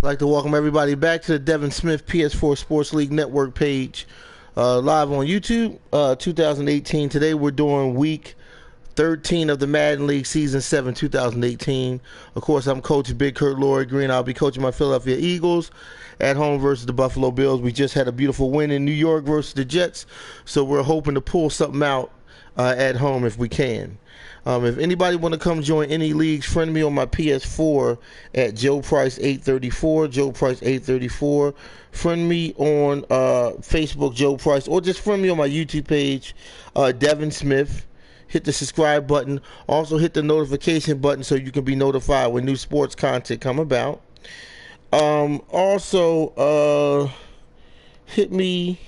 I'd like to welcome everybody back to the Devin Smith PS4 Sports League Network page, live on YouTube, 2018. Today we're doing week 13 of the Madden League Season 7, 2018. Of course, I'm Coach Big Kurt Laurie Green. I'll be coaching my Philadelphia Eagles at home versus the Buffalo Bills. We just had a beautiful win in New York versus the Jets, so we're hoping to pull something out at home if we can. If anybody want to come join any leagues, friend me on my PS4 at Joe Price 834. Joe Price 834. Friend me on Facebook, Joe Price, or just friend me on my YouTube page, Devin Smith. Hit the subscribe button. Also hit the notification button so you can be notified when new sports content come about. Also, hit me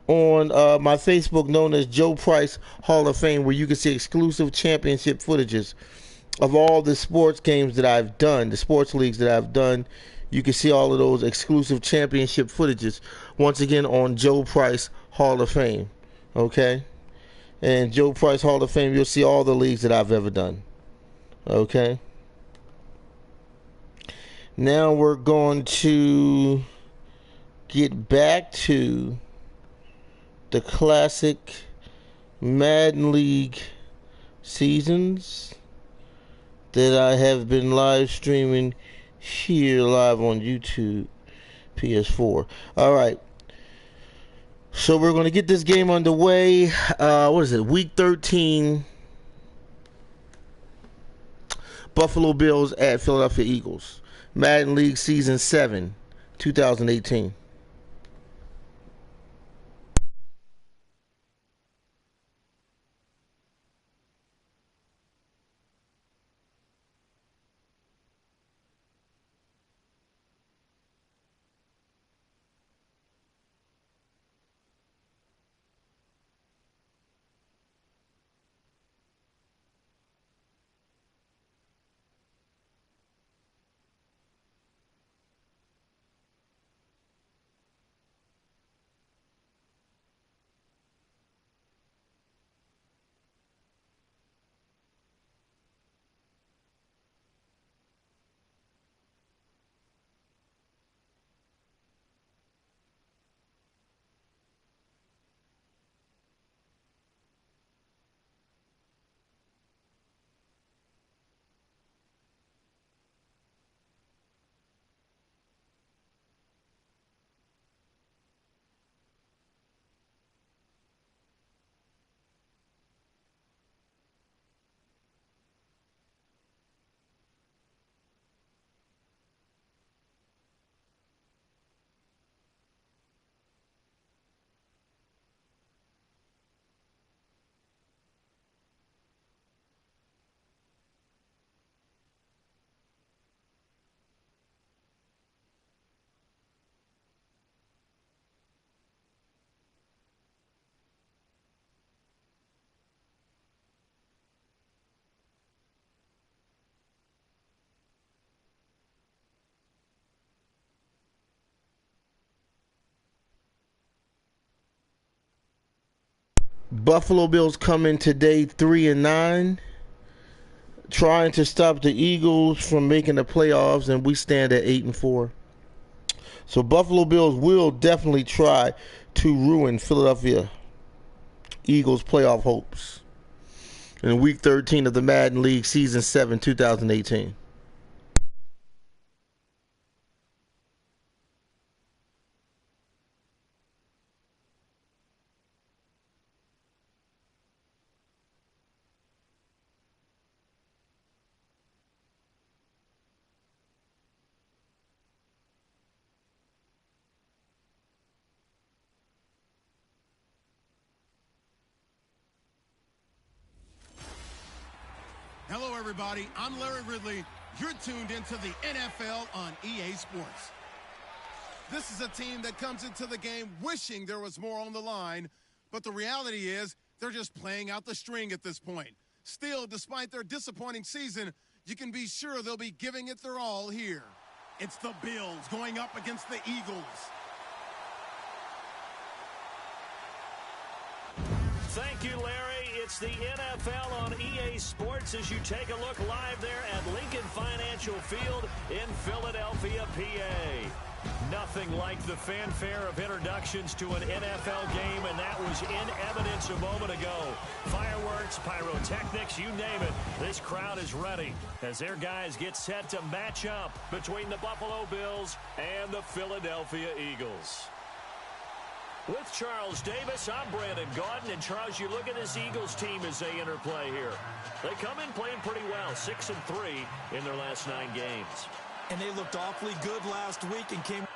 on my Facebook known as Joe Price Hall of Fame, where you can see exclusive championship footages of all the sports games that I've done, the sports leagues that I've done. You can see all of those exclusive championship footages once again on Joe Price Hall of Fame. Okay? And Joe Price Hall of Fame, you'll see all the leagues that I've ever done. Okay? Now we're going to get back to the classic Madden League seasons that I have been live streaming here live on YouTube, PS4. All right. So we're going to get this game underway. What is it? Week 13. Buffalo Bills at Philadelphia Eagles. Madden League Season 7, 2018. Buffalo Bills come in today 3-9, trying to stop the Eagles from making the playoffs, and we stand at 8-4. So Buffalo Bills will definitely try to ruin Philadelphia Eagles playoff hopes in Week 13 of the Madden League Season 7, 2018. Hello, everybody. I'm Larry Ridley. You're tuned into the NFL on EA Sports. This is a team that comes into the game wishing there was more on the line, but the reality is they're just playing out the string at this point. Still, despite their disappointing season, you can be sure they'll be giving it their all here. It's the Bills going up against the Eagles. Thank you, Larry. It's the NFL on EA Sports as you take a look live there at Lincoln Financial Field in Philadelphia, PA. Nothing like the fanfare of introductions to an NFL game, and that was in evidence a moment ago. Fireworks, pyrotechnics, you name it. This crowd is ready as their guys get set to match up between the Buffalo Bills and the Philadelphia Eagles. With Charles Davis, I'm Brandon Gaudin. And Charles, you look at this Eagles team as they interplay here. They come in playing pretty well, 6-3 in their last 9 games. And they looked awfully good last week and came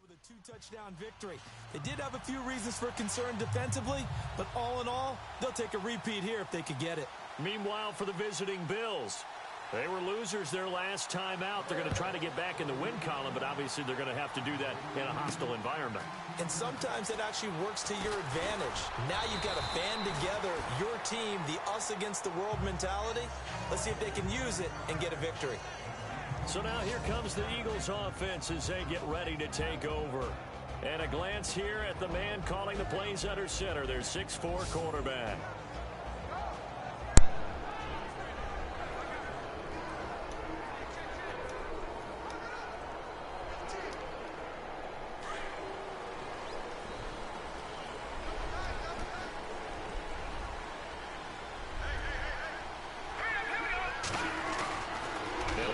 with a 2-touchdown victory. They did have a few reasons for concern defensively, but all in all, they'll take a repeat here if they could get it. Meanwhile, for the visiting Bills, they were losers their last time out. They're going to try to get back in the win column, but obviously they're going to have to do that in a hostile environment. And sometimes it actually works to your advantage. Now you've got to band together your team, the us against the world mentality. Let's see if they can use it and get a victory. So now here comes the Eagles offense as they get ready to take over. And a glance here at the man calling the plays under center, their 6'4" quarterback.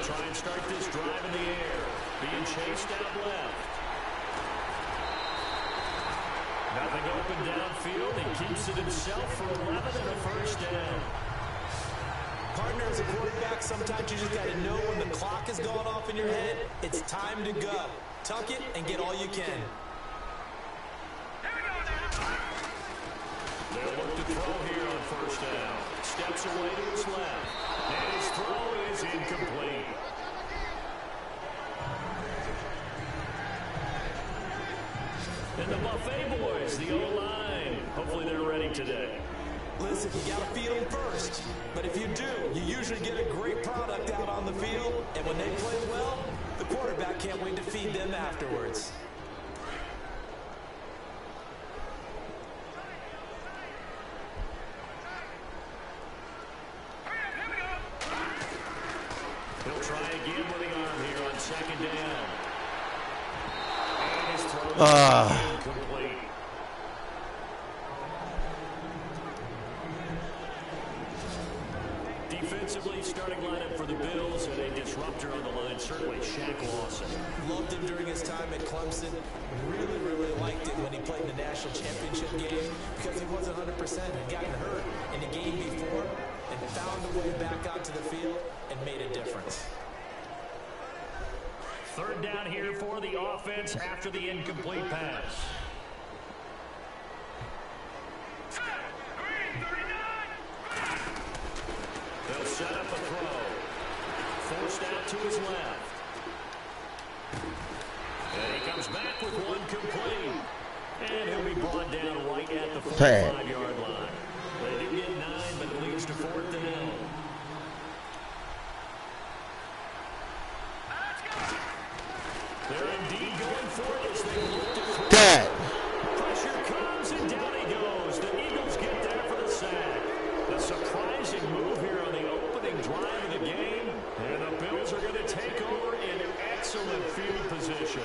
Try and start this drive in the air. Being chased out left. Nothing open downfield. He keeps it himself for 11 and a first down. Partner, as a quarterback, sometimes you just got to know when the clock has gone off in your head. It's time to go. Tuck it and get all you can. They'll look to throw here on first down. Steps away to his left. And his throw is incomplete. And the Buffet boys, the O-line. Hopefully they're ready today. Listen, you got to feed them first. But if you do, you usually get a great product out on the field. And when they play well, the quarterback can't wait to feed them afterwards. He'll try again with the arm here on second down. And his throw is incomplete. Defensively, starting lineup for the Bills and a disruptor on the line, certainly Shaq Lawson. Loved him during his time at Clemson. Really, really liked it when he played in the national championship game because he wasn't 100% and gotten hurt in the game before and found a way back out to the field and made a difference. Third down here for the offense after the incomplete pass. They'll set up a throw. Forced out to his left. And he comes back with one complete. And he'll be brought down right at the 45-yard line. They did get 9, but it leads to 4th down. They're indeed going for it as they look to throw. Pressure comes and down he goes. The Eagles get there for the sack. A surprising move here on the opening drive of the game. And the Bills are going to take over in excellent field position.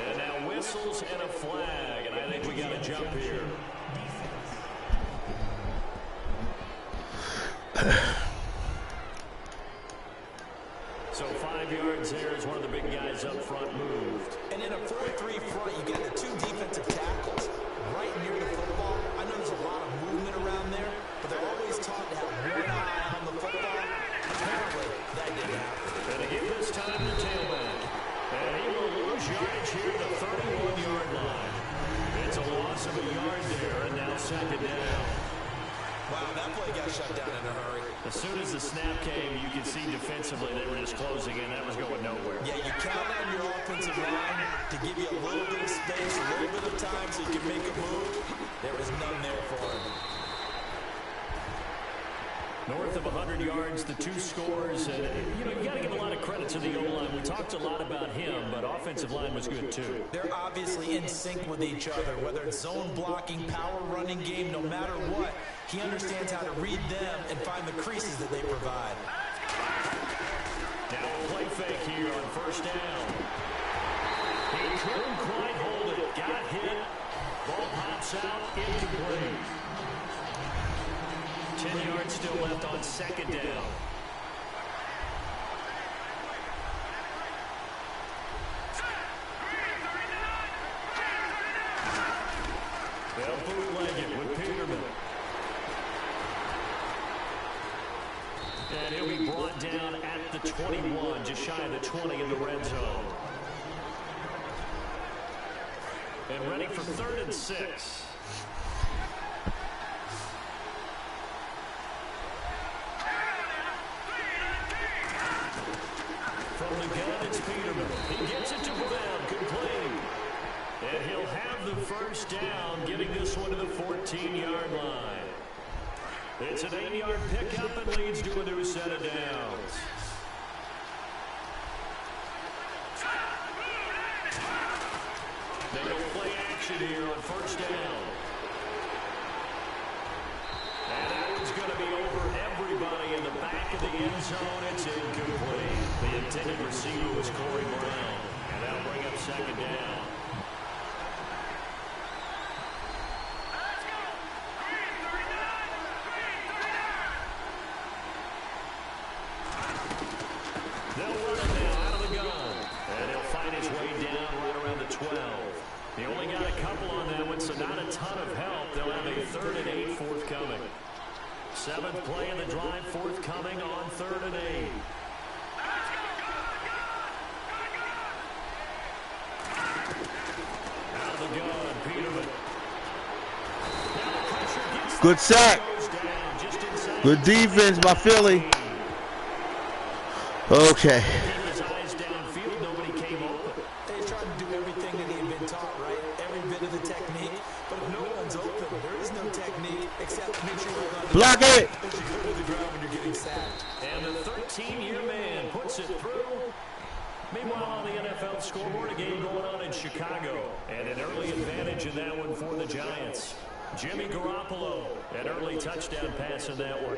And now whistles and a flag. And I think we got a jump here. So 5 yards there as one of the big guys up front moved. And in a 4-3 front, you got the 2 defensive tackles right near the football. I know there's a lot of movement around there, but they're always taught to have one eye on the football. Apparently, that didn't happen. And again this time the tailback. And he will lose yardage here at the 31-yard line. It's a loss of a yard there, and now second down. Wow, that play got shut down in a hurry. As soon as the snap came, you could see defensively they were just closing in. That was going nowhere. Yeah, you count on your offensive line to give you a little bit of space, a little bit of time so you can make a move. There was none there for him. North of 100 yards, the 2 scores. And, you got to give a lot of credit to the O-line. We talked a lot about him, but offensive line was good too. They're obviously in sync with each other, whether it's zone blocking, power running game, no matter what. He understands how to read them and find the creases that they provide. Now a play fake here on first down. He couldn't quite hold it. Got hit. Ball pops out. Incomplete. 10 yards still left on second down. They'll bootleg it with Peterman. And he'll be brought down at the 21, just shy of the 20 in the red zone. And ready for 3rd and 6. From the gun, it's Peterman. He gets it to Brown, complete. And he'll have the first down, getting this one to the 14-yard line. It's an 8-yard pickup and leads to a new set of downs. They don't play action here on first down. And that one's going to be over everybody in the back of the end zone. It's incomplete. The intended receiver was Corey Brown. And that'll bring up second down. They'll run it now out of the gun. And he'll find his way down right around the 12. He only got a couple on that one, so not a ton of help. They'll have a 3rd and 8 forthcoming. 7th play in the drive forthcoming on 3rd and 8. Out of the gun, Peterman. Now the pressure gets Good sack. Good defense by Philly. Okay. His eyes downfield, nobody came open. They tried to do everything that he had been taught, right? Every bit of the technique. But if no one's open, there is no technique except make sure you're on Block it. as you go to the ground when you're getting sacked. And the 13-year man puts it through. Meanwhile, on the NFL scoreboard, a game going on in Chicago. And an early advantage in that one for the Giants. Jimmy Garoppolo, an early touchdown pass in that one.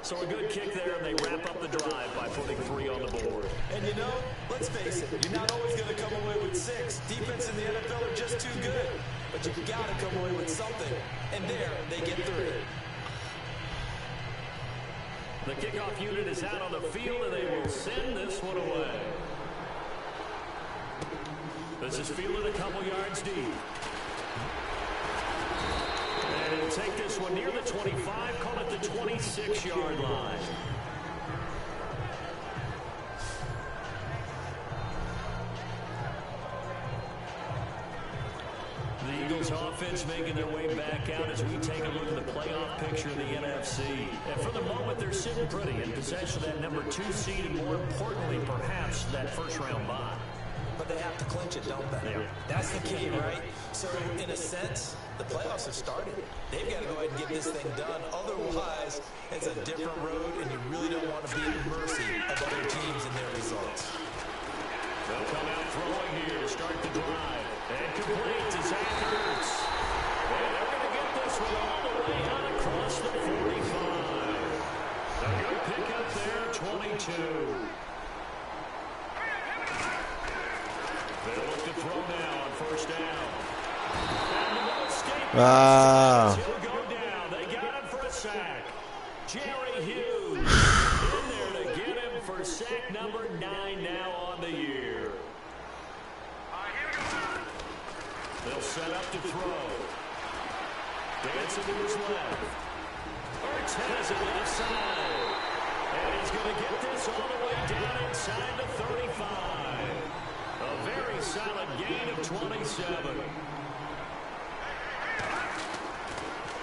So a good kick there, and they wrap up the drive by putting 3 on the board. And you know, let's face it, you're not always going to come away with 6. Defense in the NFL are just too good. But you've got to come away with something. And there, they get 3. The kickoff unit is out on the field, and they will send this one away. This is fielded a couple yards deep. And he'll take this one near the 25, call it the 26-yard line. The Eagles offense making their way back out as we take a look at the playoff picture in the NFC. And for the moment, they're sitting pretty in possession of that number 2 seed, and more importantly, perhaps, that first-round bye. But they have to clinch it, don't they? Yeah. That's the key, right? So, in a sense, the playoffs have started. They've got to go ahead and get this thing done. Otherwise, it's a different road, and you really don't want to be at mercy of other teams and their results. They'll come out throwing here to start the drive. And complete to Zach Ertz. And they're going to get this one all the way out across the 45. A good pickup there, 22. They'll look to throw now on first down. And the escape. He'll go down. They got him for a sack. Jerry Hughes in there to get him for sack number 9 now on the year. They'll set up to throw. Dancing to his left. Ertz has it left side. And he's going to get this all the way down inside the 35. A very solid gain of 27.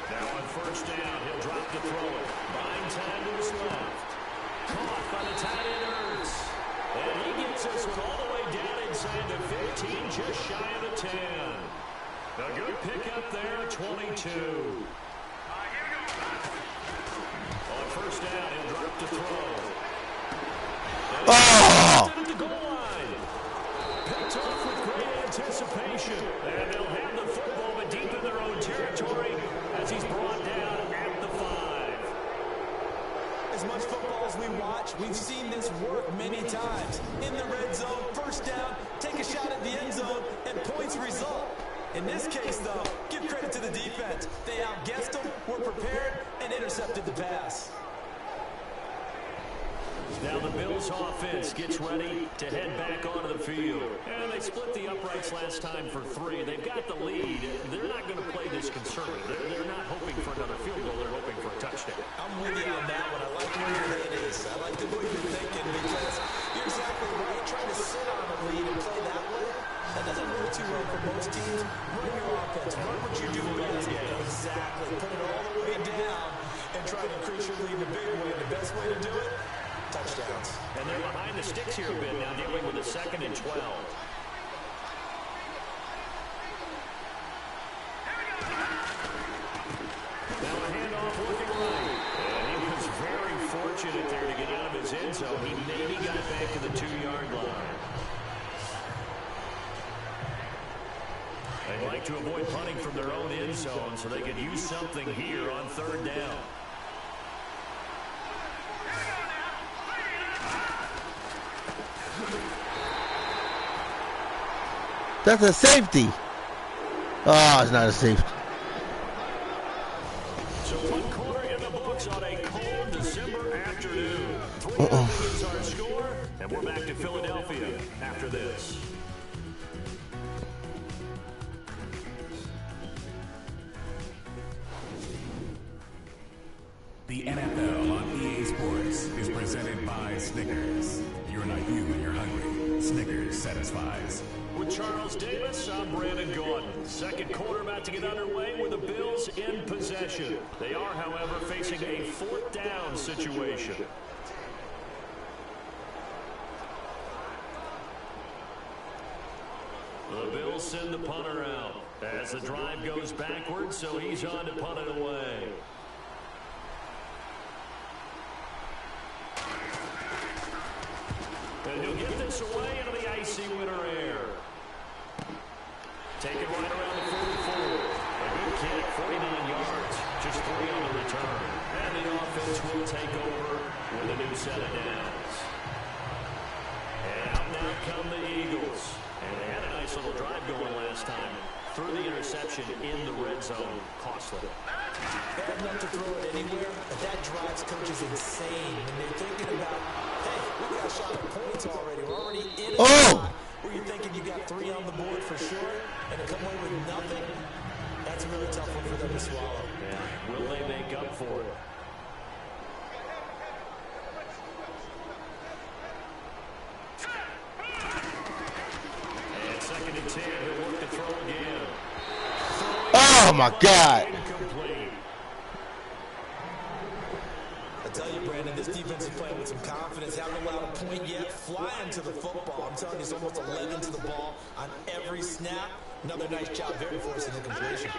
Now on first down, he'll drop to throw it. Buying time to his left. Caught by the tight end Ertz. And he gets this one all the way down inside the 15, just shy of the 10. A good pickup there, 22. On first down, he'll drop to throw. Oh! At the goal line. Picked off with great anticipation. And they'll have the football, but deep in their own territory as he's brought down at the 5. As much football as we watch, we've seen this work many times. In the red zone, first down, take a shot at the end zone, and points result. In this case, though, give credit to the defense. They outguessed them, were prepared, and intercepted the pass. Now the Bills offense gets ready to head back onto the field. And they split the uprights last time for 3. They've got the lead. They're not going to play this conservative. They're not hoping for another field goal. They're hoping for a touchdown. I'm with you on that one. I like where your head is. I like the way you're thinking because you're exactly right. Trying to sit on a lead and play that way, that doesn't work too well for most teams. Run your offense. Run what you do best. Exactly. Put it all the way down and try to increase your lead in a big way. The best way to do it, touchdowns. And they're behind the sticks here a bit now, dealing with a 2nd and 12. Now a handoff looking right. And he was very fortunate there to get out of his end zone. He maybe got back to the 2-yard line. They'd like to avoid punting from their own end zone so they could use something here on 3rd down. That's a safety. Oh, it's not a safety. So 1 quarter in the books on a cold December afternoon. 3-0 is our score, and we're back to Philadelphia after this. The NFL on EA Sports is presented by Snickers. You're not you when you're hungry. Snickers satisfies. With Charles Davis, I'm Brandon Gordon. 2nd quarter about to get underway with the Bills in possession. They are, however, facing a 4th down situation. The Bills send the punter out as the drive goes backwards, so he's on to punt it away. And he'll get this away into the icy winter air. Take it right around the 44. A good kick, 49 yards, just 3 on the return. And the offense will take over with a new set of downs. And out now come the Eagles. And they had a nice little drive going last time. Threw the interception in the red zone. Costly. They have enough to throw it anywhere, but that drives coaches insane when they're thinking about, hey, we got a shot at points already. We're already in a spot where you're thinking you got 3 on the board for sure, and to come away with nothing, that's a really tough one for them to swallow. Yeah, will they make up for it? And 2nd and 10, he'll work the throw again. Oh, my God. Incomplete. I tell you, Brandon, this defense is playing with some confidence. Haven't allowed a point yet. Flying to the football. I'm telling you, it's almost 11 to the ball on every snap. Another nice job, very forcing the completion.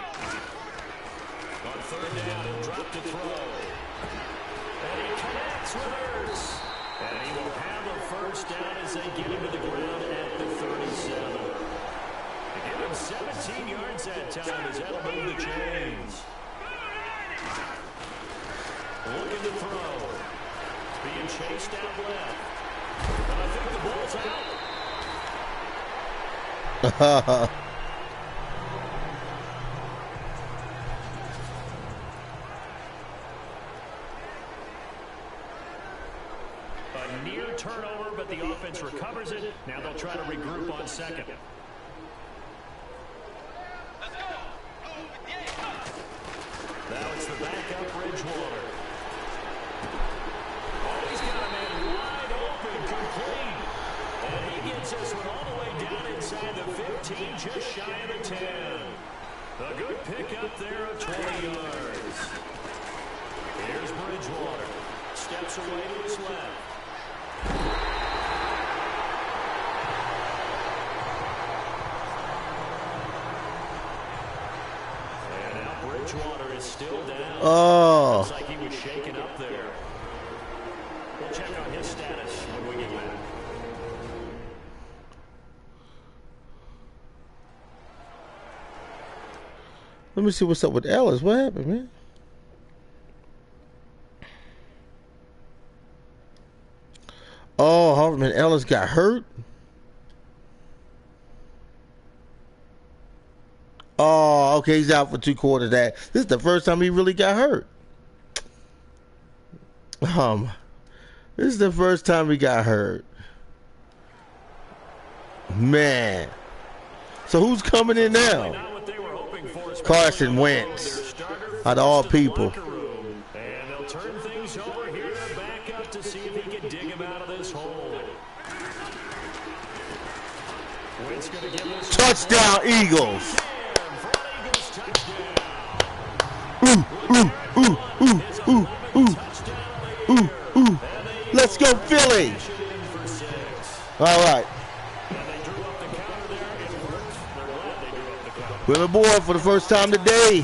On 3rd down, he'll drop to throw. And he connects with hers. And he will have a first down as they get him to the ground at the 37. They give him 17 yards that time as that'll move the chains. Looking to throw. Being chased out left. And I think the ball's out. A near turnover, but the offense recovers it. Now they'll try to regroup on 2nd. Now it's the backup Bridgewater. Oh, he's got a man wide open, complete. And he gets this one all the way down inside the 15, just shy of the 10. A good pickup there of 20 yards. Here's Bridgewater. Steps away to his left. Bridgewater is still down. Oh. Looks like he was shaken up there. We'll check on his status when we get back. Let me see what's up with Ellis. What happened, man? Oh, Harvey Ellis got hurt. Oh, okay, he's out for 2 quarters. This is the first time he really got hurt. This is the first time he got hurt. Man. So who's coming in now? Carson Wentz. Out of all people. And they'll turn things over here back up to see if he can dig him out of this hole. Wentz gonna give this Touchdown, Eagles. Let's go, Philly. All right. We're aboard for the first time today.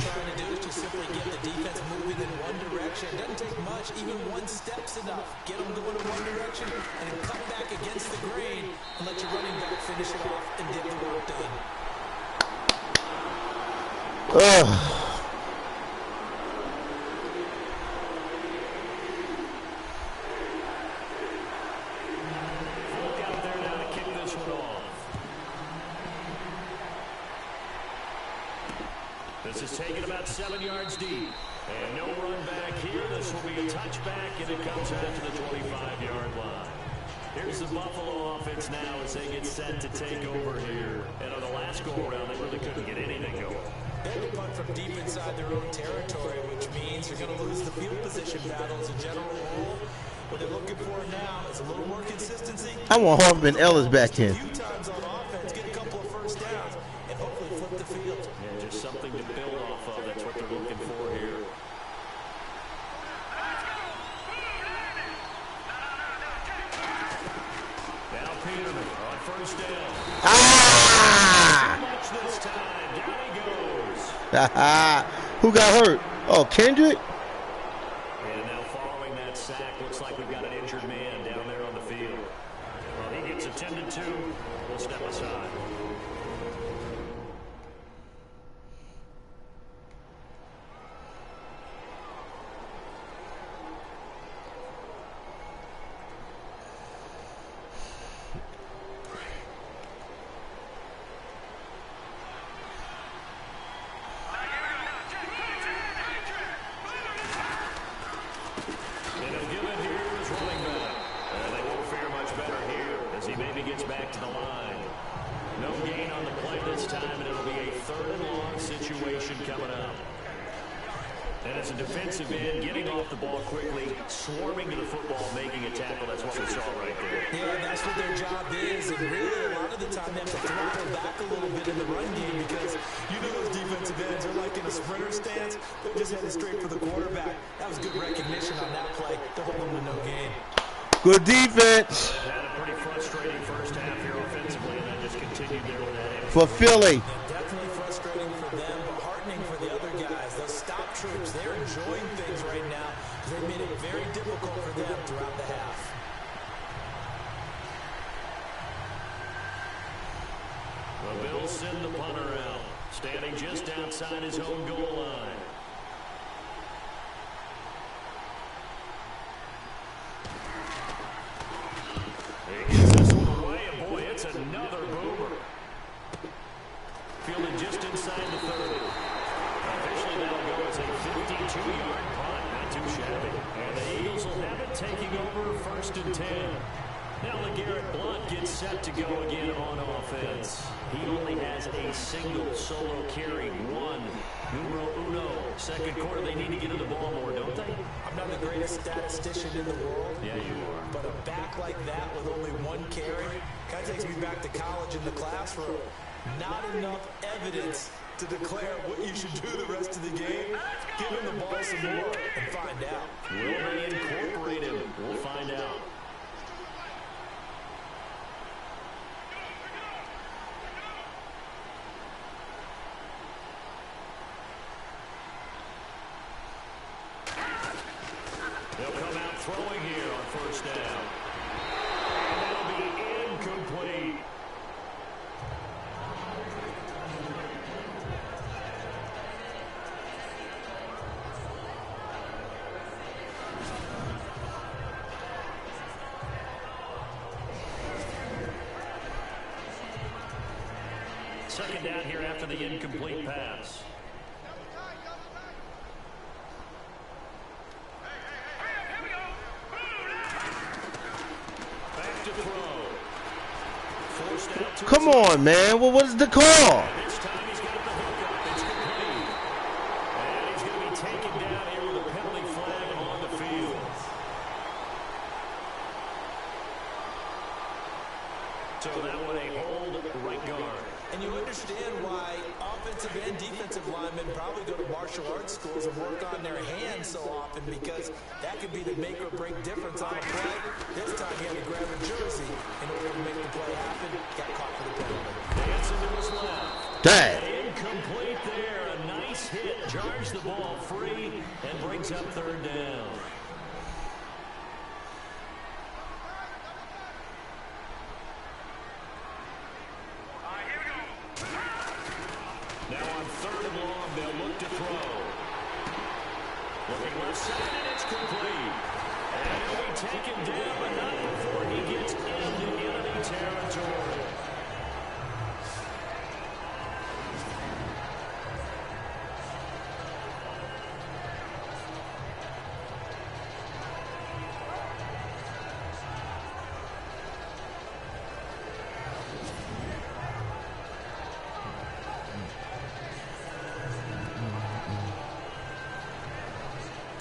This is taken about 7 yards deep. And no run back here. This will be a touchback, and it comes out to the 25-yard line. Here's the Buffalo offense now as they get set to take over here. And on the last go-around, they really couldn't get anything going. They had to punt from deep inside their own territory, which means you're going to lose the field position battle as a general rule. What they're looking for now is a little more consistency. I want Harvey Ellis back in. A few times on offense, get a couple of first downs, and hopefully flip the field. Yeah, just something to build off of. That's what they're looking for here. Now Peterman on first down. Ah! Much this time. Down he goes. Who got hurt? Oh, Kendrick? And now following that sack, looks like we've got an injured man down there on the field. Well, he gets attended to. We'll step aside. And as a defensive end, getting off the ball quickly, swarming to the football, making a tackle. That's what we saw right there. Yeah, that's what their job is. And really, a lot of the time, they have to throttle back a little bit in the run game because you know those defensive ends are like in a sprinter stance. They're just heading straight for the quarterback. That was good recognition on that play. They're holding them to no gain. Good defense. Had a pretty frustrating first half here offensively, and then just continued there with that. For Philly. Definitely frustrating for them, but heartening for the other guys. Those stop troops, they're enjoying things right now because they made it very difficult for them throughout the half. The Bills send the punter out, standing just outside his own goal line. He gets this one away, and boy, it's another boomer. Fielded just inside the 30. Officially, that'll go as a 52-yard punt. Not too shabby. And the Eagles will have it taking over 1st and 10. Now LeGarrette Blount gets set to go again on offense. He only has a single solo carry, numero uno. Second quarter, they need to get to the ball more, don't they? I'm not the greatest statistician in the world. Yeah, you are. But a back like that with only one carry kind of takes me back to college in the classroom. Not enough evidence to declare what you should do the rest of the game. Give him the ball some more and find out. Will they incorporate him? We'll find out. throwing here on first down. And that'll be incomplete. Second down here after the incomplete pass. Back to throw. Forced out to Come on, man. Well, what is the call? this time he's got the hook up. It's complete. And he's going to be taken down here with a penalty flag on the field. So that one a hold right guard. And you understand why offensive and defensive linemen probably go to martial arts schools and work on their hands so often, because that could be the make or break difference on a play. This time he had to grab a jersey in order to make the play happen. Got caught for the penalty. Dancing to his left. Dang. Incomplete there. A nice hit. Jars the ball free and brings up third down. Now on third and long, they'll look to throw. Looking left side, and it's complete. And he'll be taken down, but not before he gets into enemy territory.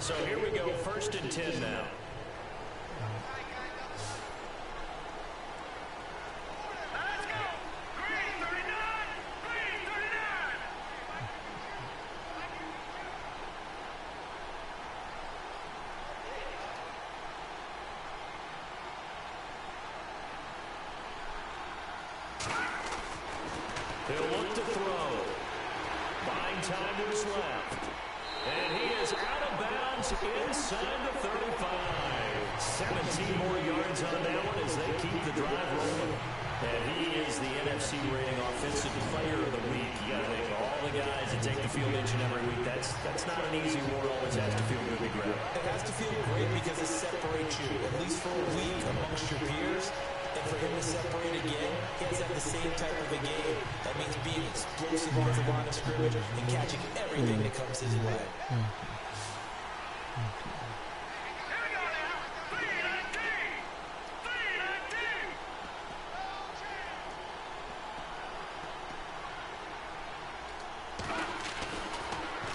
So here we go, 1st and 10 now. He'll look to throw. Buying time to his left. And he is out of bounds inside the 35. 17 more yards on that one as they keep the drive rolling. And he is the NFC rating offensive player of the week. You got to think all the guys that take the field each and every week. That's not an easy award. Always has to feel good to grab. It has to feel great because it separates you, at least for a week, amongst your peers. And for him to separate again, he has to have the same type of a game. That means being explosive on the line of scrimmage and catching everything that comes his way.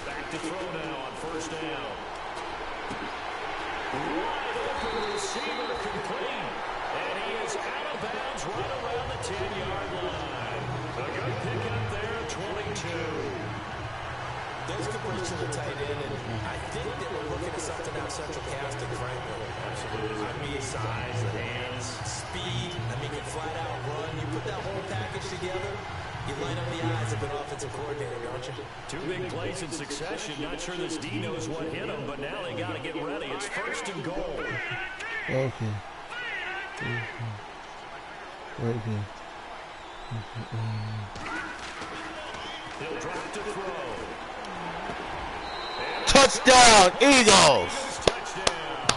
Back to throw now on first down. Wide open receiver complete. And he is out of bounds right around the 10-yard line. A good pickup there at 22. There's Caprice to the tight end, and I think that we're looking at something out central casting, frankly. Absolutely. I mean, size, the hands, Speed, I mean, can flat out run. You put that whole package together, you line up the eyes of an offensive coordinator, don't you? two big plays in succession. Not sure this D knows what hit him, but now they got to get ready. It's 1st and goal. Okay. Right here. He'll drop to throw. Touchdown, Eagles. Touchdown.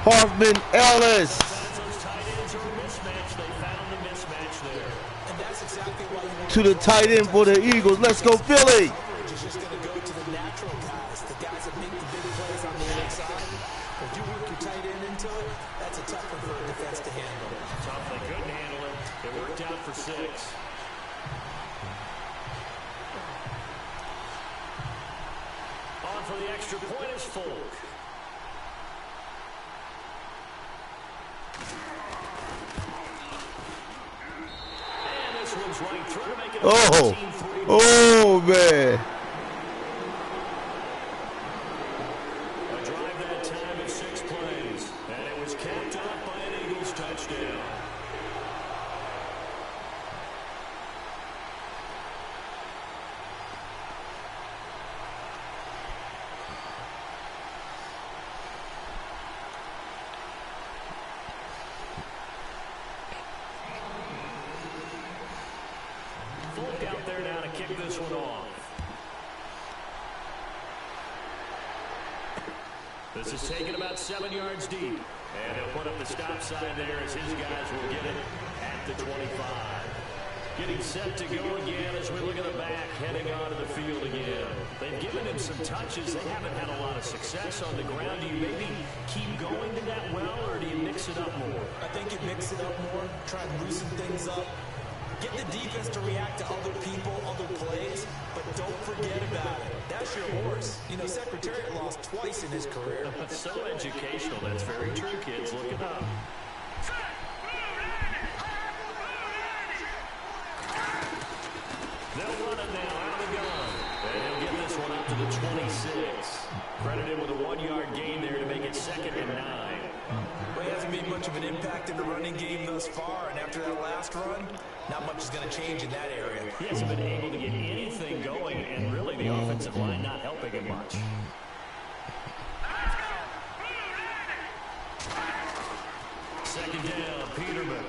Hoffman Ellis. Sometimes those tight ends are a mismatch. They found the mismatch there. And that's exactly why you want To the tight end for the Eagles. Let's go, Philly. coverage is just going to go to the natural guys, the guys that make the big plays on the outside. If you work your tight end into it, that's a tough one for a defense to handle. Tough, they couldn't handle it. It worked out for 6. On for the extra point is Folk. And this one's right through to make it a 14-3. Oh, man. A drive that time of 6 plays. And it was capped off by an Eagles touchdown. Folk out there now to kick this one off. This is taken about 7 yards deep. And he'll put up the stop sign there as his guys will get it at the 25. Getting set to go again as we look at the back, heading onto the field again. They've given him some touches. They haven't had a lot of success on the ground. Do you maybe keep going to that well, or do you mix it up more? I think you mix it up more, try and loosen things up. Get the defense to react to other people, other plays, but don't forget about it. That's your horse. You know, Secretariat lost twice in his career. That's so educational. That's very true, kids. Look it up. They'll run it now out of the gun. And he'll get this one up to the 26. Credited with a 1-yard gain there to make it 2nd and 9. Well, he hasn't made much of an impact in the running game thus far, and after that last run, not much is going to change in that area. He hasn't been able to get anything going, and really the offensive line not helping him much. Second down, Peterman.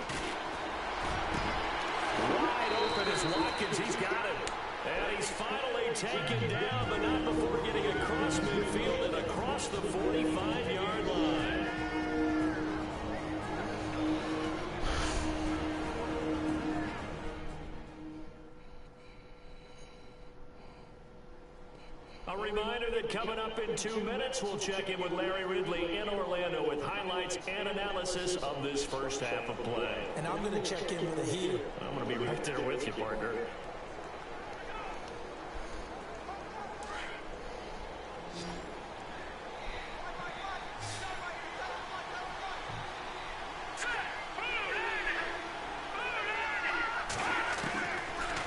Wide open is Watkins. He's got it. And he's finally taken down, but not before getting across midfield and across the 45-yard line. A reminder that coming up in 2 minutes, we'll check in with Larry Ridley in Orlando with highlights and analysis of this first half of play. And I'm going to check in with a heater. I'm going to be right there with you, partner.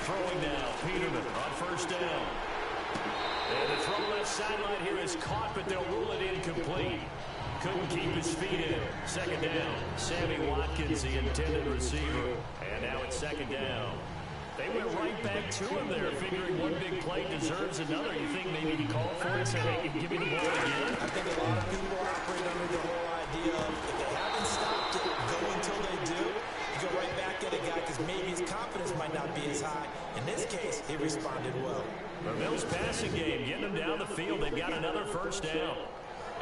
Throwing now, Peterman on first down. And the throw left sideline here is caught, but they'll rule it incomplete. Couldn't keep his feet in. Second down. Sammy Watkins, the intended receiver. And now it's second down. They went right back to him there, figuring one big play deserves another. You think maybe he called for it, so they can give me the ball again? I think a lot of people operate under the whole idea of if they haven't stopped it, go until they do. You go right back at a guy because maybe his confidence might not be as high. In this case, he responded well. The Bills' passing game, getting them down the field. They've got another first down.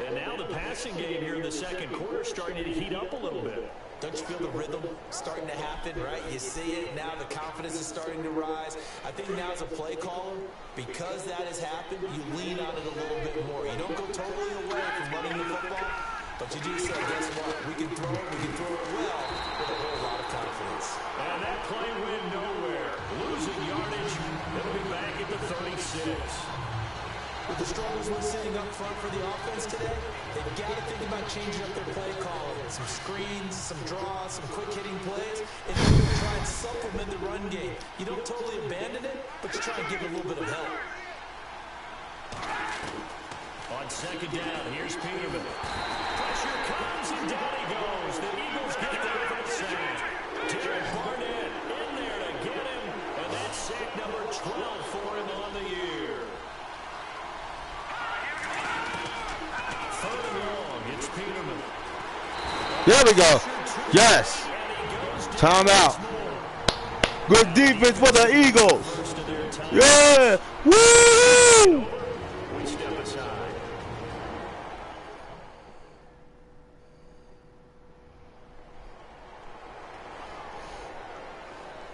And now the passing game here in the second quarter starting to heat up a little bit. Don't you feel the rhythm starting to happen, right? You see it, now the confidence is starting to rise. I think now as a play caller, because that has happened, you lean on it a little bit more. You don't go totally away from running the football, but you do say, guess what? We can throw it well with a whole lot of confidence. And that play went nowhere. Losing yardage, it'll be back at the 36. With the struggles we're seeing up front for the offense today, they've got to think about changing up their play calling. Some screens, some draws, some quick-hitting plays, and then you try and supplement the run game. You don't totally abandon it, but you try and give it a little bit of help. On second down, here's Peterman. Pressure comes, and down he goes. The Eagles get there for the sack. Derek Barnett in there to get him, and that's sack number 12 for him on the year. Third and long, it's Peterman. There we go. Yes. Timeout. Good defense for the Eagles. Yeah. Woo! We step aside.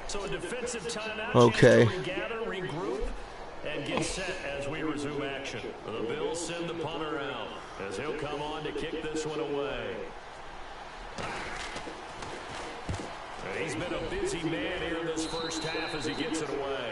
So a defensive timeout. Okay. To regather, regroup, and get set as we resume action. The Bills send the punter out as he'll come on to kick this one away. He's been a busy man here in this first half as he gets it away.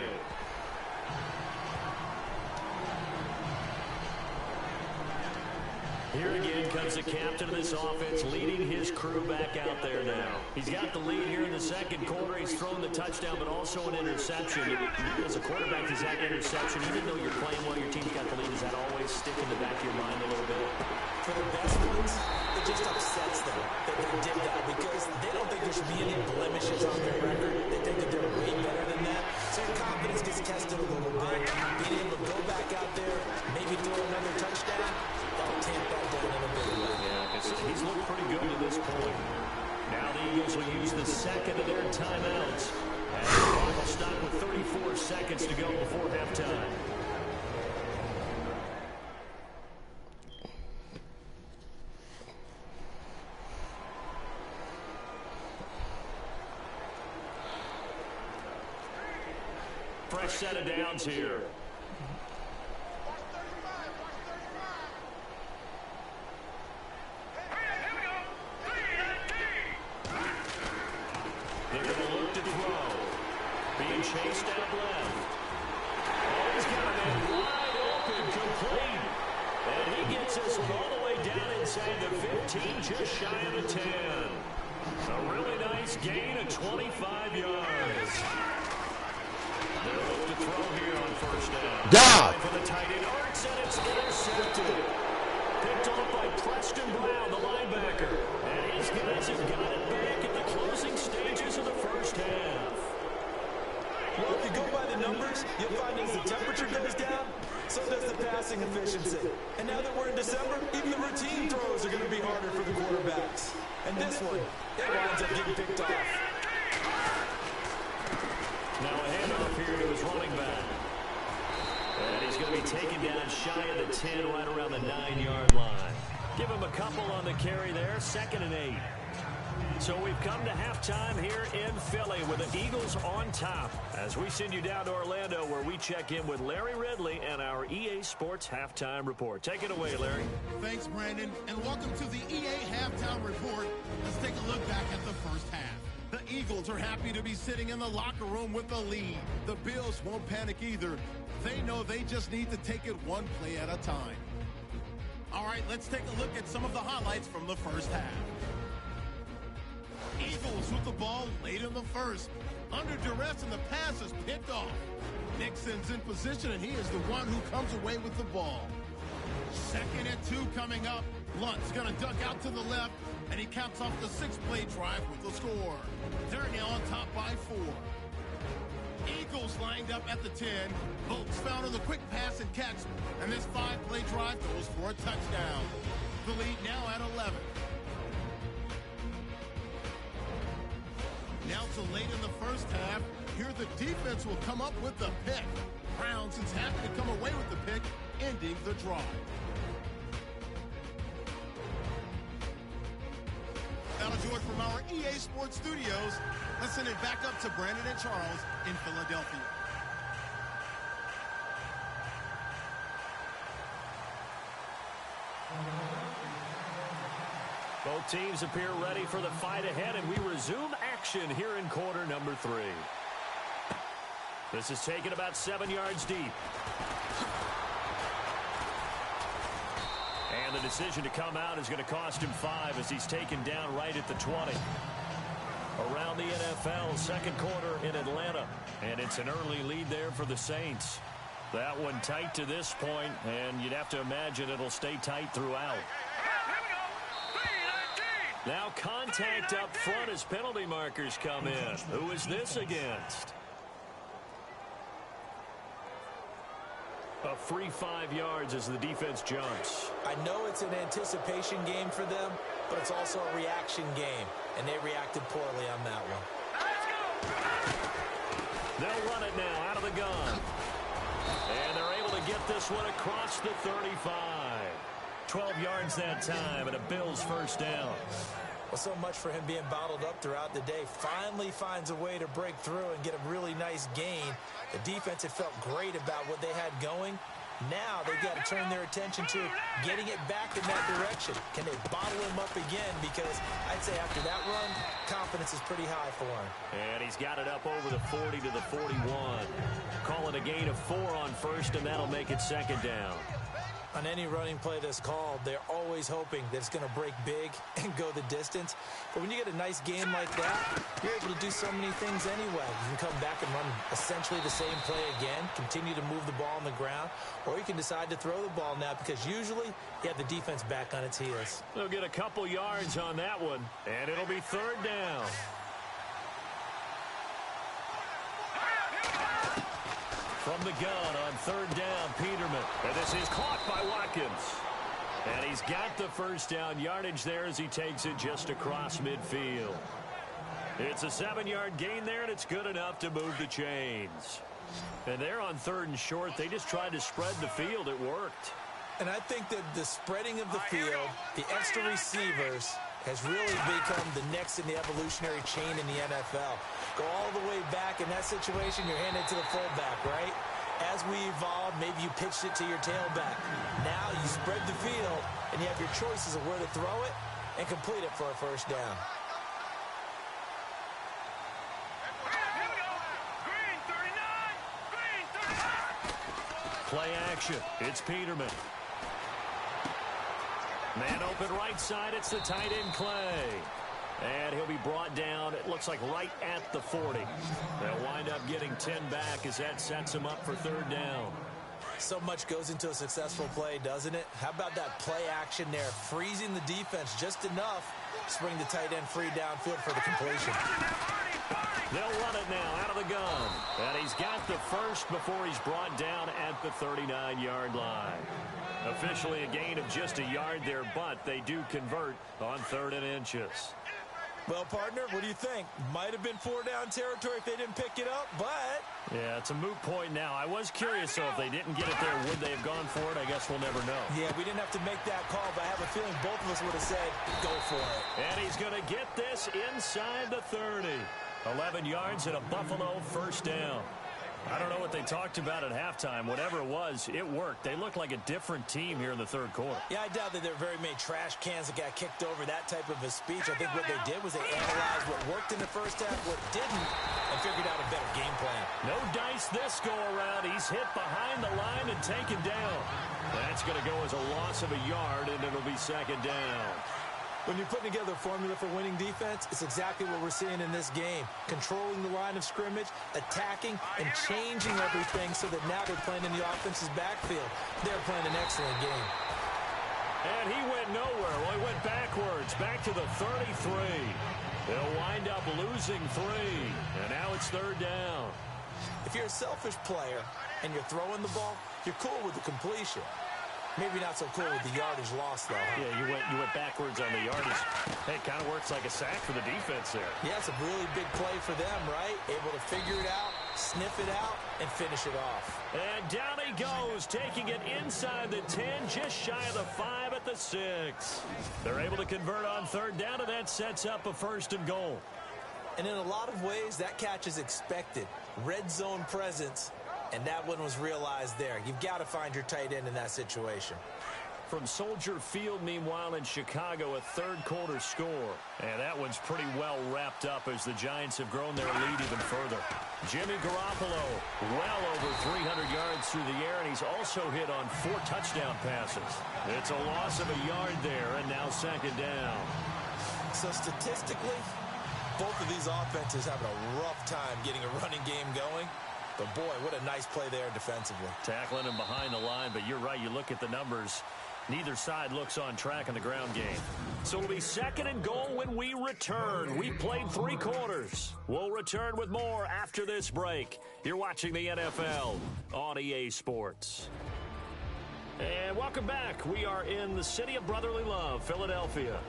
Here again comes the captain of this offense, leading his crew back out there now. He's got the lead here in the second quarter. He's thrown the touchdown, but also an interception. As a quarterback, is that interception, even though you're playing well, your team's got the lead, does that always stick in the back of your mind a little bit? For the best ones, it just upsets them that they did that because they don't think there should be any blemishes on their record. They think that they're way better than that. So your confidence gets tested a little bit. Being able to go back out there, maybe throw another touchdown, that'll tamp that down in a big way. Yeah, he's looked pretty good to this point. Now the Eagles will use the second of their timeouts. And the clock will stop with 34 seconds to go before halftime. Fresh set of downs here. They're going to look to throw. Being chased out left. Oh, he's got a man wide open, complete. And he gets us all the way down inside the 15, just shy of the 10. A really nice gain of 25 yards. They'll look to throw here on first down. God! For the tight end, Arts, and it's intercepted. Picked off by Preston Brown, the linebacker. And his guys have got it back at the closing stages of the first half. Well, if you go by the numbers, you'll find as the temperature goes down, so does the passing efficiency. And now that we're in December, even the routine throws are going to be harder for the quarterbacks. And this one, it winds up getting picked off. Now a handoff here to his running back. And he's going to be taken down shy of the 10, right around the 9-yard line. Give him a couple on the carry there, 2nd and 8. So we've come to halftime here in Philly with the Eagles on top as we send you down to Orlando where we check in with Larry Ridley and our EA Sports Halftime Report. Take it away, Larry. Thanks, Brandon, and welcome to the EA Halftime Report. Let's take a look back at the first half. The Eagles are happy to be sitting in the locker room with the lead. The Bills won't panic either. They know they just need to take it one play at a time. All right, let's take a look at some of the highlights from the first half. Eagles with the ball late in the first. Under duress, and the pass is picked off. Nixon's in position, and he is the one who comes away with the ball. 2nd and 2 coming up. Lunt's going to duck out to the left, and he caps off the 6-play drive with the score. They're now on top by 4. Eagles lined up at the 10. Bolts found on the quick pass and catch, and this 5-play drive goes for a touchdown. The lead now at 11. Now to late in the first half, here the defense will come up with the pick. Browns is happy to come away with the pick, ending the drive. That'll do it from our EA Sports Studios. Let's send it back up to Brandon and Charles in Philadelphia. Both teams appear ready for the fight ahead, and we resume action here in quarter number 3. This is taken about 7 yards deep. And the decision to come out is going to cost him 5 as he's taken down right at the 20. Around the NFL, second quarter in Atlanta, and it's an early lead there for the Saints. That one tight to this point, and you'd have to imagine it'll stay tight throughout. Now contact up front as penalty markers come in. Who is this against? A free 5 yards as the defense jumps. I know it's an anticipation game for them, but it's also a reaction game, and they reacted poorly on that one. They'll run it now out of the gun. And they're able to get this one across the 35. 12 yards that time, and a Bills first down. Well, so much for him being bottled up throughout the day. Finally finds a way to break through and get a really nice gain. The defense had felt great about what they had going. Now they've got to turn their attention to getting it back in that direction. Can they bottle him up again? Because I'd say after that run, confidence is pretty high for him. And he's got it up over the 40 to the 41. Call it a gain of 4 on first, and that'll make it second down. On any running play that's called, they're always hoping that it's going to break big and go the distance. But when you get a nice game like that, you're able to do so many things anyway. You can come back and run essentially the same play again, continue to move the ball on the ground, or you can decide to throw the ball now because usually you have the defense back on its heels. They'll get a couple yards on that one, and it'll be third down. From the gun on third down, Peterman. And this is caught by Watkins. And he's got the first down yardage there as he takes it just across midfield. It's a 7-yard gain there, and it's good enough to move the chains. And they're on 3rd and short. They just tried to spread the field. It worked. And I think that the spreading of the field, the extra receivers, has really become the next in the evolutionary chain in the NFL. Go all the way back in that situation, you're handed to the fullback, right? As we evolved, maybe you pitched it to your tailback. Now you spread the field, and you have your choices of where to throw it and complete it for a first down. Play action. It's Peterman. Man open right side. It's the tight end Clay. And he'll be brought down, it looks like right at the 40. They'll wind up getting 10 back as that sets him up for 3rd down. So much goes into a successful play, doesn't it? How about that play action there? Freezing the defense just enough to bring the tight end free downfield for the completion. They'll run it now out of the gun. And he's got the first before he's brought down at the 39-yard line. Officially a gain of just a yard there, but they do convert on 3rd and inches. Well, partner, what do you think? Might have been 4-down territory if they didn't pick it up, but... Yeah, it's a moot point now. I was curious, though, if they didn't get it there, would they have gone for it? I guess we'll never know. Yeah, we didn't have to make that call, but I have a feeling both of us would have said, go for it. And he's going to get this inside the 30. 11 yards and a Buffalo first down. I don't know what they talked about at halftime. Whatever it was, it worked. They look like a different team here in the 3rd quarter. Yeah, I doubt that there are very many trash cans that got kicked over, that type of a speech. I think what they did was they analyzed what worked in the first half, what didn't, and figured out a better game plan. No dice this go-around. He's hit behind the line and taken down. That's going to go as a loss of a yard, and it'll be 2nd down. When you're putting together a formula for winning defense, it's exactly what we're seeing in this game. Controlling the line of scrimmage, attacking, and changing everything so that now they're playing in the offense's backfield. They're playing an excellent game. And he went nowhere. Well, he went backwards, back to the 33. They'll wind up losing 3, and now it's 3rd down. If you're a selfish player and you're throwing the ball, you're cool with the completion. Maybe not so cool with the yardage loss, though. Yeah, you went backwards on the yardage. Hey, it kind of works like a sack for the defense there. Yeah, it's a really big play for them, right? Able to figure it out, sniff it out, and finish it off. And down he goes, taking it inside the 10, just shy of the 5 at the 6. They're able to convert on 3rd down, and that sets up a 1st and goal. And in a lot of ways, that catch is expected. Red zone presence. And that one was realized there. You've got to find your tight end in that situation. From Soldier Field, meanwhile, in Chicago, a 3rd quarter score. And that one's pretty well wrapped up as the Giants have grown their lead even further. Jimmy Garoppolo, well over 300 yards through the air, and he's also hit on 4 touchdown passes. It's a loss of a yard there, and now 2nd down. So statistically, both of these offenses having a rough time getting a running game going. But, boy, what a nice play there defensively. Tackling him behind the line, but you're right. You look at the numbers. Neither side looks on track in the ground game. So it'll be 2nd and goal when we return. We played 3 quarters. We'll return with more after this break. You're watching the NFL on EA Sports. And welcome back. We are in the city of brotherly love, Philadelphia.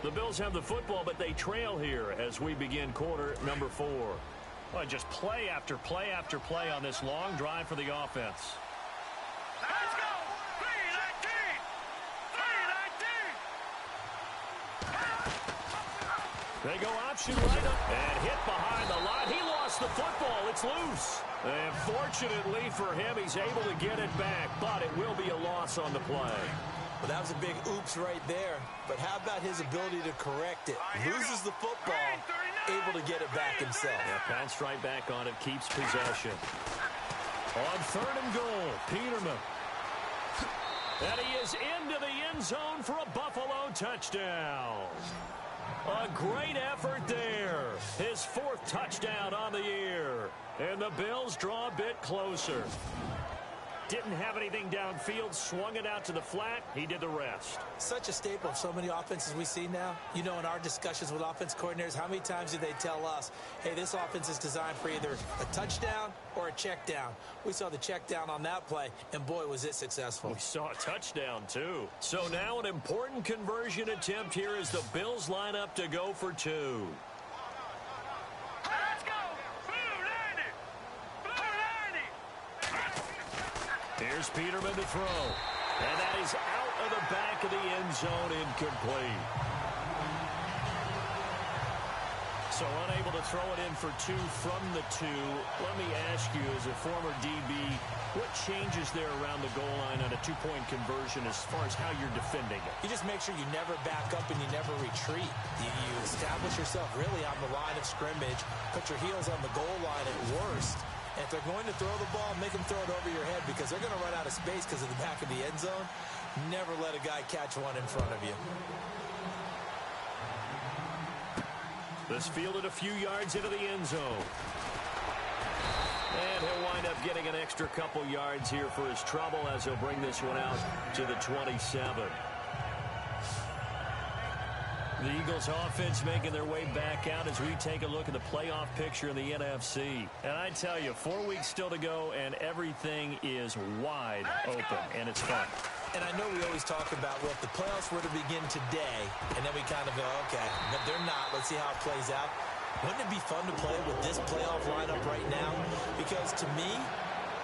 The Bills have the football, but they trail here as we begin quarter number 4. Well, just play after play after play on this long drive for the offense. Let's go! 319! 319! They go option right up and hit behind the line. He lost the football. It's loose. And fortunately for him, he's able to get it back, but it will be a loss on the play. Well, that was a big oops right there. But how about his ability to correct it? Loses the football, able to get it back himself. Yeah, pounced right back on it, keeps possession. On 3rd and goal, Peterman. And he is into the end zone for a Buffalo touchdown. A great effort there. His 4th touchdown on the year. And the Bills draw a bit closer. Didn't have anything downfield, swung it out to the flat. He did the rest. Such a staple of so many offenses we see now. You know, in our discussions with offense coordinators, how many times do they tell us, hey, this offense is designed for either a touchdown or a check down. We saw the check down on that play, and boy, was it successful. We saw a touchdown, too. So now an important conversion attempt here as the Bills line up to go for 2. Let's go! Blue 90! Blue 90! Here's Peterman to throw. And that is out of the back of the end zone, incomplete. So unable to throw it in for 2 from the 2. Let me ask you, as a former DB, what changes there around the goal line on a 2-point conversion as far as how you're defending it? You just make sure you never back up and you never retreat. You establish yourself really on the line of scrimmage, put your heels on the goal line at worst. And if they're going to throw the ball, make them throw it over your head because they're going to run out of space because of the back of the end zone. Never let a guy catch one in front of you. This fielded a few yards into the end zone. And he'll wind up getting an extra couple yards here for his trouble as he'll bring this one out to the 27. The Eagles offense making their way back out as we take a look at the playoff picture in the NFC. And I tell you, 4 weeks still to go, and everything is wide open, and it's fun. And I know we always talk about, well, if the playoffs were to begin today, and then we kind of go, okay, but they're not. Let's see how it plays out. Wouldn't it be fun to play with this playoff lineup right now? Because to me,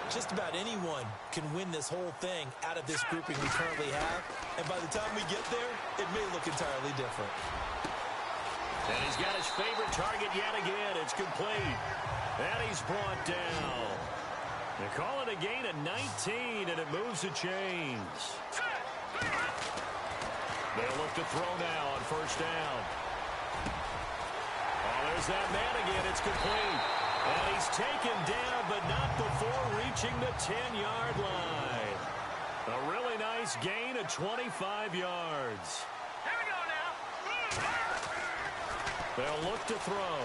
just about anyone can win this whole thing out of this grouping we currently have. And by the time we get there, it may look entirely different. And he's got his favorite target yet again. It's complete. And he's brought down. They call it a gain of 19, and it moves the chains. They'll look to throw now on first down. Oh, there's that man again. It's complete. And he's taken down, but not before reaching the 10-yard line. A really nice gain of 25 yards. Here we go now. They'll look to throw.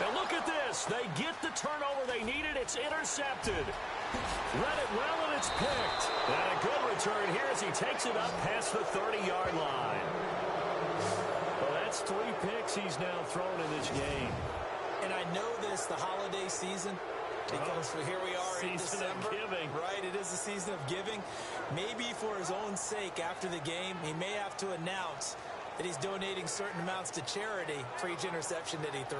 Now look at this. They get the turnover they needed. It's intercepted. Read it well, and it's picked. And a good return here as he takes it up past the 30-yard line. Well, that's 3 picks he's now thrown in this game. And I know this, the holiday season, because here we are in December. Season of giving. Right, it is the season of giving. Maybe for his own sake after the game, he may have to announce that he's donating certain amounts to charity for each interception that he threw.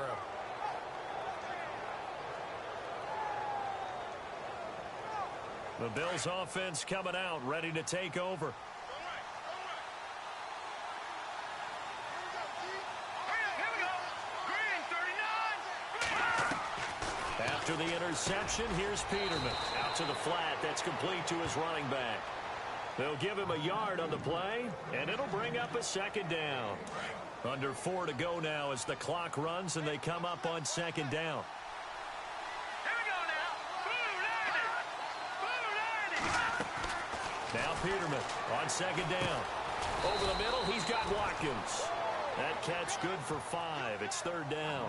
The Bills offense coming out, ready to take over. Here we go. Green, 39. After the interception, here's Peterman. Out to the flat. That's complete to his running back. They'll give him a yard on the play, and it'll bring up a second down. Under 4 to go now as the clock runs, and they come up on second down. Now Peterman on second down. Over the middle, he's got Watkins. That catch good for 5. It's third down.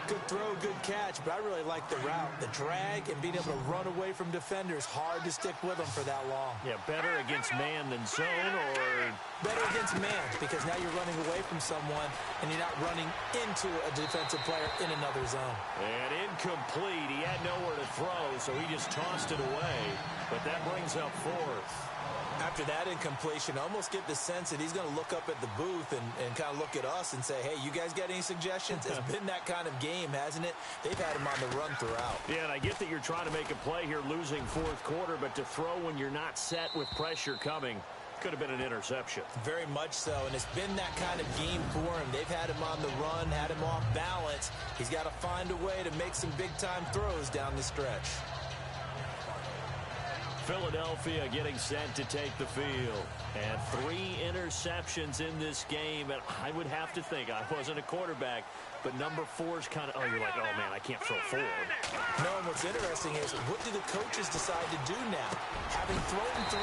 Good throw, good catch, but I really like the route. The drag and being able to run away from defenders. Hard to stick with them for that long. Yeah, better against man than zone, or better against man, because now you're running away from someone and you're not running into a defensive player in another zone. And incomplete. He had nowhere to throw, so he just tossed it away. But that brings up 4th. After that incompletion, I almost get the sense that he's going to look up at the booth and kind of look at us and say, hey, you guys got any suggestions? It's been that kind of game, hasn't it? They've had him on the run throughout. Yeah, and I get that you're trying to make a play here losing 4th quarter, but to throw when you're not set with pressure coming could have been an interception. Very much so, and it's been that kind of game for him. They've had him on the run, had him off balance. He's got to find a way to make some big-time throws down the stretch. Philadelphia getting set to take the field. And 3 interceptions in this game. And I would have to think, I wasn't a quarterback, but number 4's kind of, you're like, oh, man, I can't throw 4. No, and what's interesting is, what do the coaches decide to do now? Having thrown 3,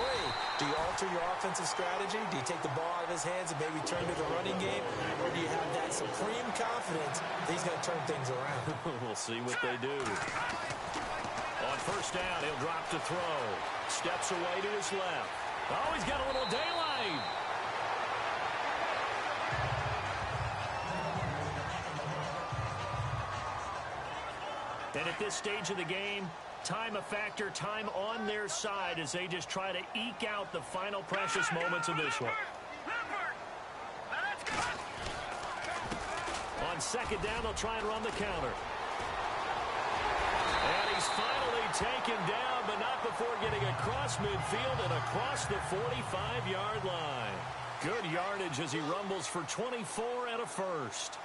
do you alter your offensive strategy? Do you take the ball out of his hands and maybe turn to the running game? Or do you have that supreme confidence that he's going to turn things around? We'll see what they do. On first down, he'll drop to throw. Steps away to his left. Oh, he's got a little daylight. And at this stage of the game, time a factor, time on their side as they just try to eke out the final precious moments of this one. On second down, they'll try and run the counter. And he's take him down, but not before getting across midfield and across the 45-yard line. Good yardage as he rumbles for 24 and a first.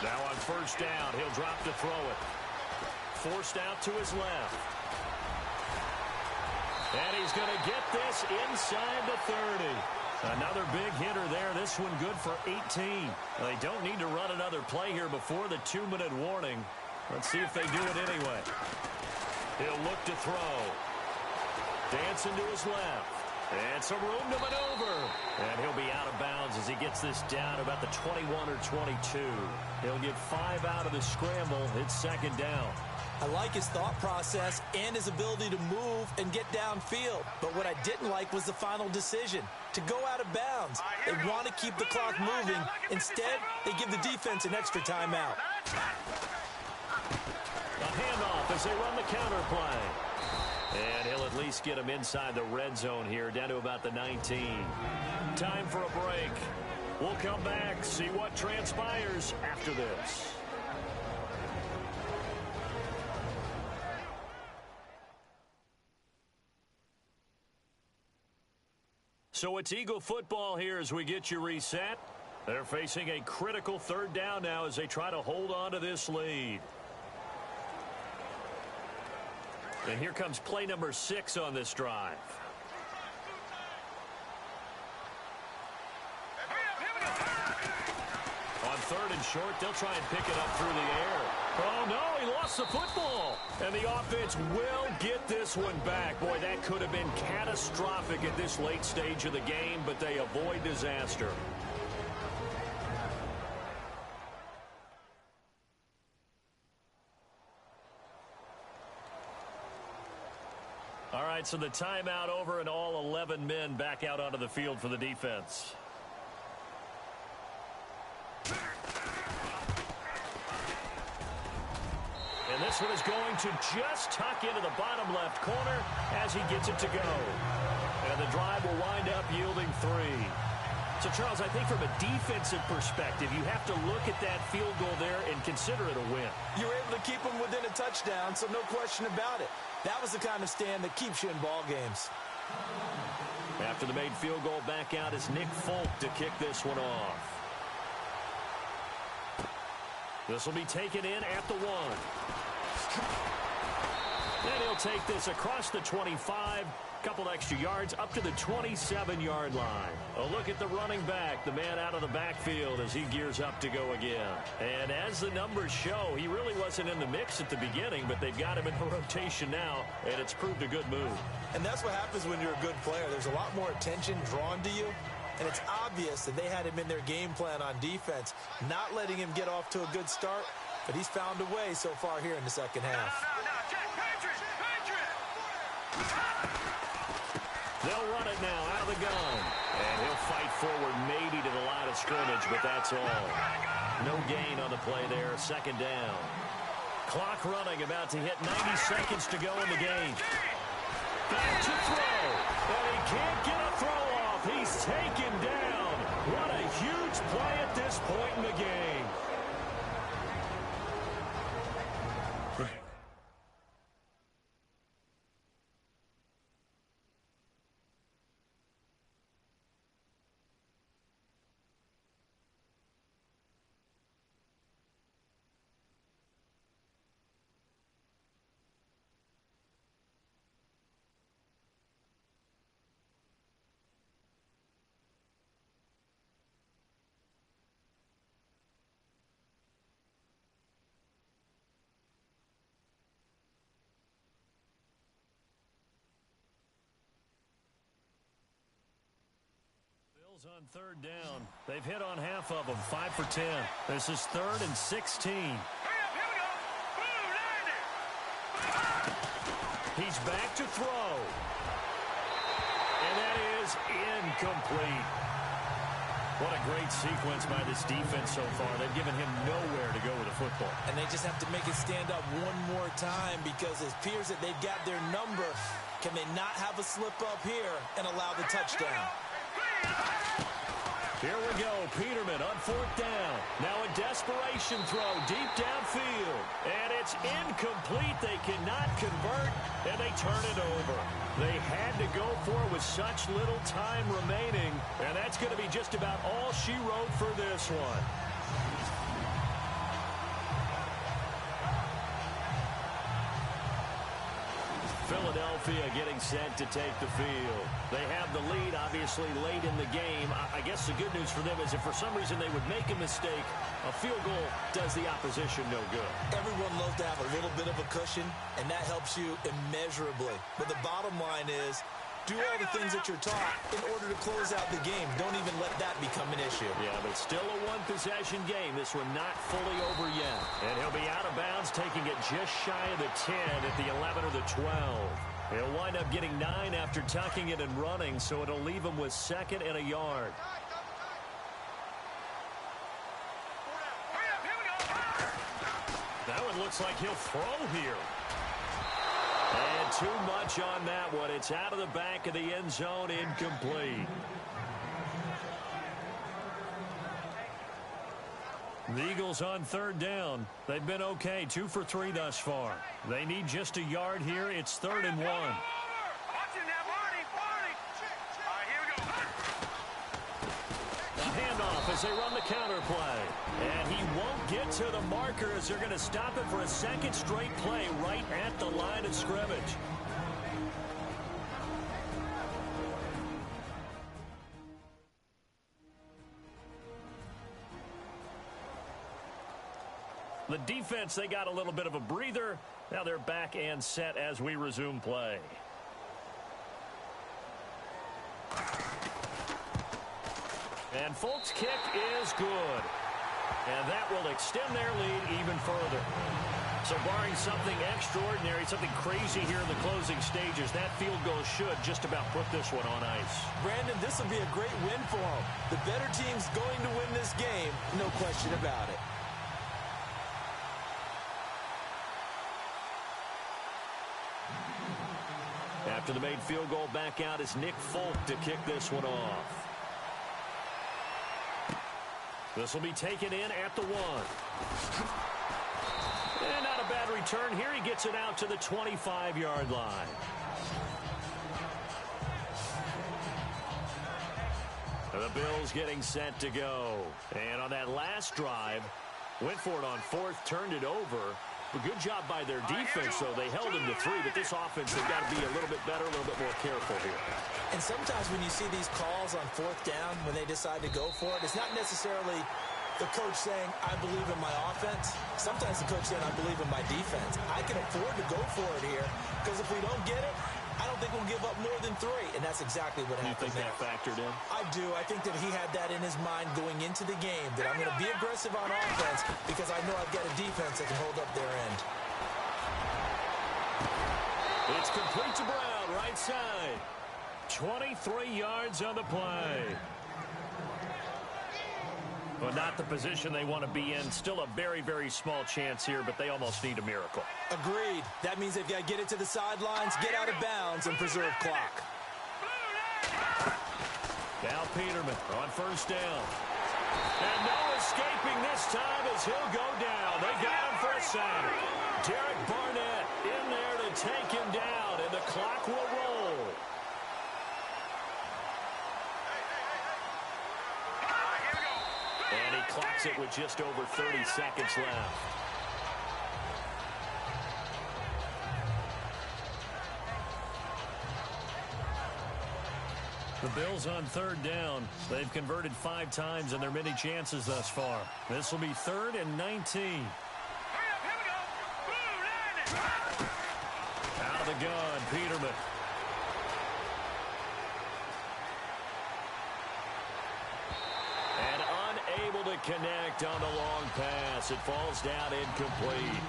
Now on first down, he'll drop to throw it. Forced out to his left. And he's going to get this inside the 30. Another big hitter there. This one good for 18. They don't need to run another play here before the 2-minute warning. Let's see if they do it anyway. He'll look to throw. Dancing to his left. And some room to maneuver. And he'll be out of bounds as he gets this down about the 21 or 22. He'll get 5 out of the scramble. It's second down. I like his thought process and his ability to move and get downfield. But what I didn't like was the final decision, to go out of bounds. They want to keep the clock moving. Instead, they give the defense an extra timeout. A handoff as they run the counter play. And he'll at least get him inside the red zone here, down to about the 19. Time for a break. We'll come back, see what transpires after this. So it's Eagle football here as we get you reset. They're facing a critical third down now as they try to hold on to this lead. And here comes play number 6 on this drive. On third and short, they'll try and pick it up through the air. Oh, no, he lost the football. And the offense will get this one back. Boy, that could have been catastrophic at this late stage of the game, but they avoid disaster. All right, so the timeout over and all 11 men back out onto the field for the defense. And this one is going to just tuck into the bottom left corner as he gets it to go. And the drive will wind up yielding 3. So, Charles, I think from a defensive perspective, you have to look at that field goal there and consider it a win. You were able to keep them within a touchdown, so no question about it. That was the kind of stand that keeps you in ball games. After the made field goal, back out is Nick Folk to kick this one off. This will be taken in at the 1. Then he'll take this across the 25. Couple extra yards up to the 27-yard line. A look at the running back, the man out of the backfield as he gears up to go again. And as the numbers show, he really wasn't in the mix at the beginning, but they've got him in the rotation now, and it's proved a good move. And that's what happens when you're a good player. There's a lot more attention drawn to you, and it's obvious that they had him in their game plan on defense, not letting him get off to a good start, but he's found a way so far here in the second half. They'll run it now out of the gun. And he'll fight forward maybe to the line of scrimmage, but that's all. No gain on the play there. Second down. Clock running, about to hit 90 seconds to go in the game. Back to throw. And he can't get a throw off. He's taken down. What a huge play at this point in the game. On third down. They've hit on half of them, 5 for 10. This is 3rd and 16. He's back to throw. And that is incomplete. What a great sequence by this defense so far. They've given him nowhere to go with the football. And they just have to make it stand up one more time because it appears that they've got their number. Can they not have a slip up here and allow the touchdown? Here we go. Peterman on 4th down. Now a desperation throw deep downfield. And it's incomplete. They cannot convert, and they turn it over. They had to go for it with such little time remaining, and that's going to be just about all she wrote for this one. Philadelphia getting set to take the field. They have the lead, obviously, late in the game. I guess the good news for them is if for some reason they would make a mistake, a field goal does the opposition no good. Everyone loves to have a little bit of a cushion, and that helps you immeasurably. But the bottom line is, do all the things that you're taught in order to close out the game. Don't even let that become an issue. Yeah, but still a one-possession game. This one not fully over yet. And he'll be out of bounds, taking it just shy of the 10 at the 11 or the 12. He'll wind up getting 9 after tucking it and running, so it'll leave him with 2nd and a yard. That one looks like he'll throw here. And too much on that one. It's out of the back of the end zone, incomplete. The Eagles on 3rd down. They've been okay, 2 for 3 thus far. They need just a yard here. It's 3rd and 1. A handoff as they run the counter play. And he won't get to the marker as they're going to stop it for a 2nd straight play right at the line of scrimmage. The defense, they got a little bit of a breather. Now they're back and set as we resume play. And Folk's kick is good. And that will extend their lead even further. So barring something extraordinary, something crazy here in the closing stages, that field goal should just about put this one on ice. Brandon, this will be a great win for them. The better team's going to win this game, no question about it. After the made field goal, back out is Nick Folk to kick this one off. This will be taken in at the 1. And not a bad return here. He gets it out to the 25-yard line. The Bills getting set to go. And on that last drive, went for it on 4th, turned it over. A good job by their defense, though. They held him to 3, but this offense, they've got to be a little bit better, a little bit more careful here. And sometimes when you see these calls on 4th down, when they decide to go for it, it's not necessarily the coach saying, I believe in my offense. Sometimes the coach saying, I believe in my defense. I can afford to go for it here, because if we don't get it, I don't think we'll give up more than 3, and that's exactly what happened. You think that factored in? I do. I think that he had that in his mind going into the game, that I'm going to be aggressive on offense because I know I've got a defense that can hold up their end. It's complete to Brown, right side. 23 yards on the play. Well, not the position they want to be in. Still a very, very small chance here, but they almost need a miracle. Agreed. That means they've got to get it to the sidelines, get out of bounds, and preserve clock. Now Peterman on 1st down. And no escaping this time as he'll go down. They got him for a sack. Derek Barnett in there to take him down, and the clock will roll. And he clocks it with just over 30 seconds left. The Bills on 3rd down. They've converted 5 times in their many chances thus far. This will be 3rd and 19. Out of the gun, Peterman. And unable to connect on the long pass. It falls down incomplete.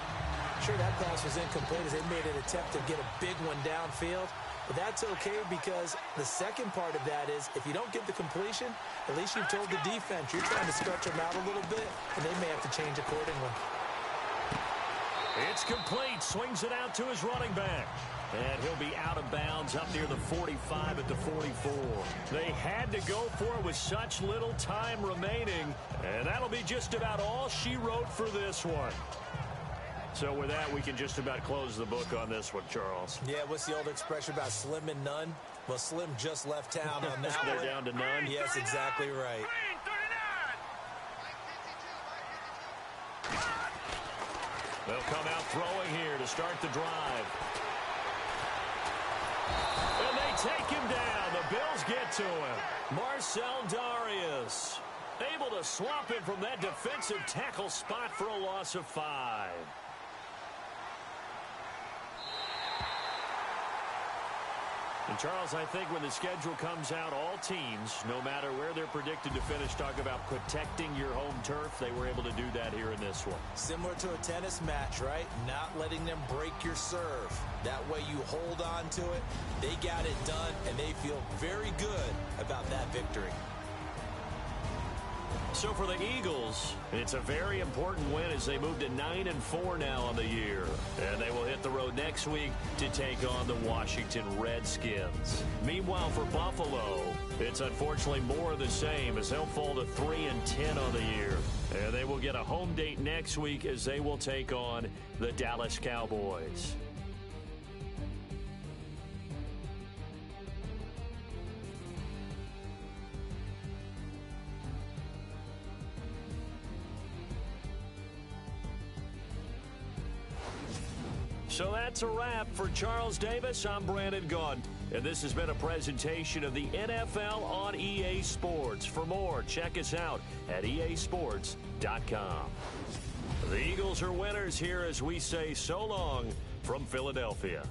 Sure, that pass was incomplete as they made an attempt to get a big one downfield. But that's okay because the second part of that is if you don't get the completion, at least you've told the defense you're trying to stretch them out a little bit, and they may have to change accordingly. It's complete. Swings it out to his running back. And he'll be out of bounds up near the 45 at the 44. They had to go for it with such little time remaining. And that'll be just about all she wrote for this one. So with that, we can just about close the book on this one, Charles. Yeah, what's the old expression about slim and none? Well, Slim just left town on that They're one. down to none. Yes, exactly right. Green, 39. They'll come out throwing here to start the drive. And they take him down. The Bills get to him. Marcel Darius able to swap him from that defensive tackle spot for a loss of 5. And Charles, I think when the schedule comes out, all teams, no matter where they're predicted to finish, talk about protecting your home turf. They were able to do that here in this one. Similar to a tennis match, right? Not letting them break your serve. That way you hold on to it. They got it done, and they feel very good about that victory. So for the Eagles, it's a very important win as they move to 9-4 now on the year. And they will hit the road next week to take on the Washington Redskins. Meanwhile, for Buffalo, it's unfortunately more of the same as they'll fall to 3-10 on the year. And they will get a home date next week as they will take on the Dallas Cowboys. So that's a wrap. For Charles Davis, I'm Brandon Gaudin. And this has been a presentation of the NFL on EA Sports. For more, check us out at easports.com. The Eagles are winners here as we say so long from Philadelphia.